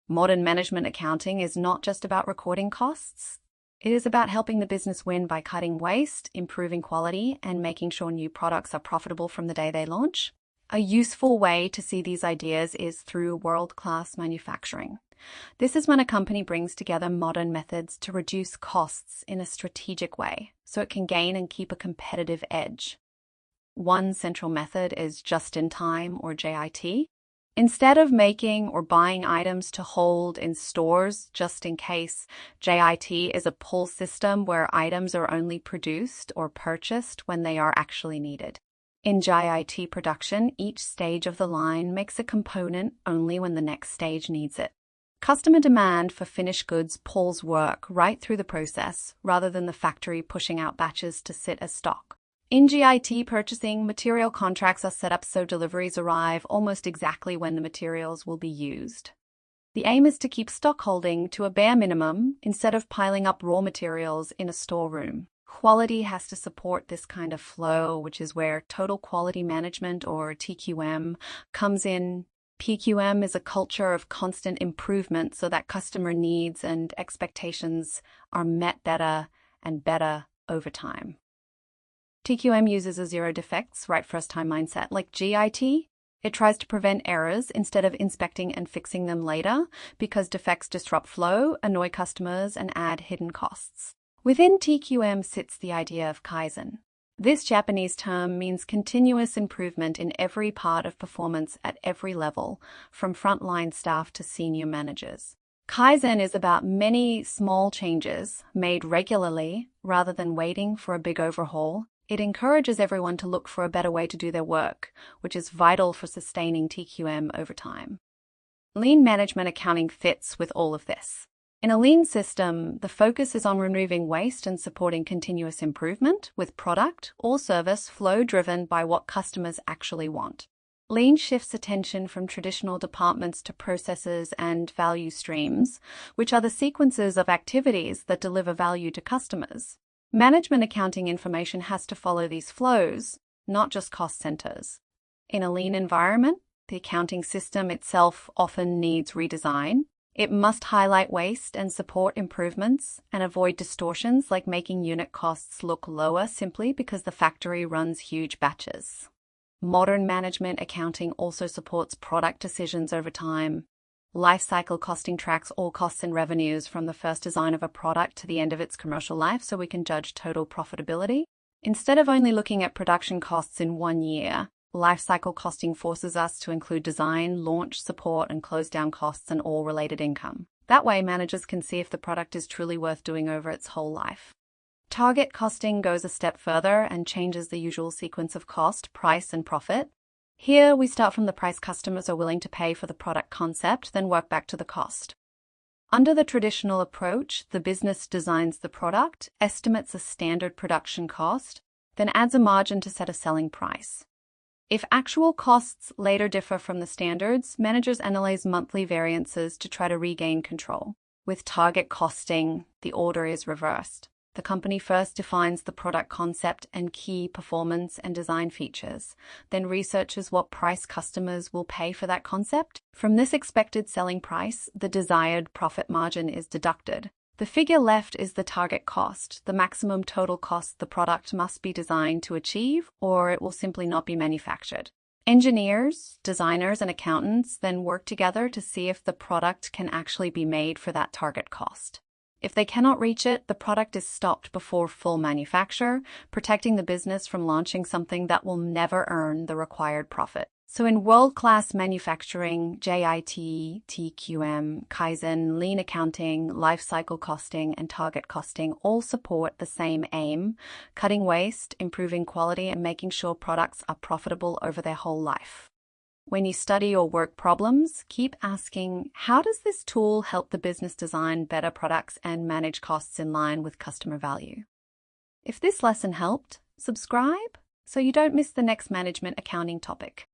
Modern management accounting is not just about recording costs. It is about helping the business win by cutting waste, improving quality, and making sure new products are profitable from the day they launch. A useful way to see these ideas is through world-class manufacturing. This is when a company brings together modern methods to reduce costs in a strategic way, so it can gain and keep a competitive edge. One central method is just-in-time, or JIT. Instead of making or buying items to hold in stores just in case, JIT is a pull system where items are only produced or purchased when they are actually needed. In JIT production, each stage of the line makes a component only when the next stage needs it. Customer demand for finished goods pulls work right through the process, rather than the factory pushing out batches to sit as stock. In JIT purchasing, material contracts are set up so deliveries arrive almost exactly when the materials will be used. The aim is to keep stock holding to a bare minimum instead of piling up raw materials in a storeroom. Quality has to support this kind of flow, which is where Total Quality Management, or TQM, comes in. PQM is a culture of constant improvement so that customer needs and expectations are met better and better over time. TQM uses a zero defects, right first time mindset. Like JIT, it tries to prevent errors instead of inspecting and fixing them later, because defects disrupt flow, annoy customers, and add hidden costs. Within TQM sits the idea of Kaizen. This Japanese term means continuous improvement in every part of performance at every level, from frontline staff to senior managers. Kaizen is about many small changes made regularly rather than waiting for a big overhaul. It encourages everyone to look for a better way to do their work, which is vital for sustaining TQM over time. Lean management accounting fits with all of this. In a lean system, the focus is on removing waste and supporting continuous improvement with product or service flow driven by what customers actually want. Lean shifts attention from traditional departments to processes and value streams, which are the sequences of activities that deliver value to customers. Management accounting information has to follow these flows, not just cost centers. In a lean environment, the accounting system itself often needs redesign. It must highlight waste and support improvements and avoid distortions like making unit costs look lower simply because the factory runs huge batches. Modern management accounting also supports product decisions over time. Lifecycle costing tracks all costs and revenues from the first design of a product to the end of its commercial life so we can judge total profitability. Instead of only looking at production costs in 1 year, lifecycle costing forces us to include design, launch, support, and close down costs and all related income. That way, managers can see if the product is truly worth doing over its whole life. Target costing goes a step further and changes the usual sequence of cost, price, and profit. Here, we start from the price customers are willing to pay for the product concept, then work back to the cost. Under the traditional approach, the business designs the product, estimates a standard production cost, then adds a margin to set a selling price. If actual costs later differ from the standards, managers analyze monthly variances to try to regain control. With target costing, the order is reversed. The company first defines the product concept and key performance and design features, then researches what price customers will pay for that concept. From this expected selling price, the desired profit margin is deducted. The figure left is the target cost, the maximum total cost the product must be designed to achieve, or it will simply not be manufactured. Engineers, designers, and accountants then work together to see if the product can actually be made for that target cost. If they cannot reach it, the product is stopped before full manufacture, protecting the business from launching something that will never earn the required profit. So in world-class manufacturing, JIT, TQM, Kaizen, lean accounting, life cycle costing, and target costing all support the same aim: cutting waste, improving quality, and making sure products are profitable over their whole life. When you study or work problems, keep asking, how does this tool help the business design better products and manage costs in line with customer value? If this lesson helped, subscribe so you don't miss the next management accounting topic.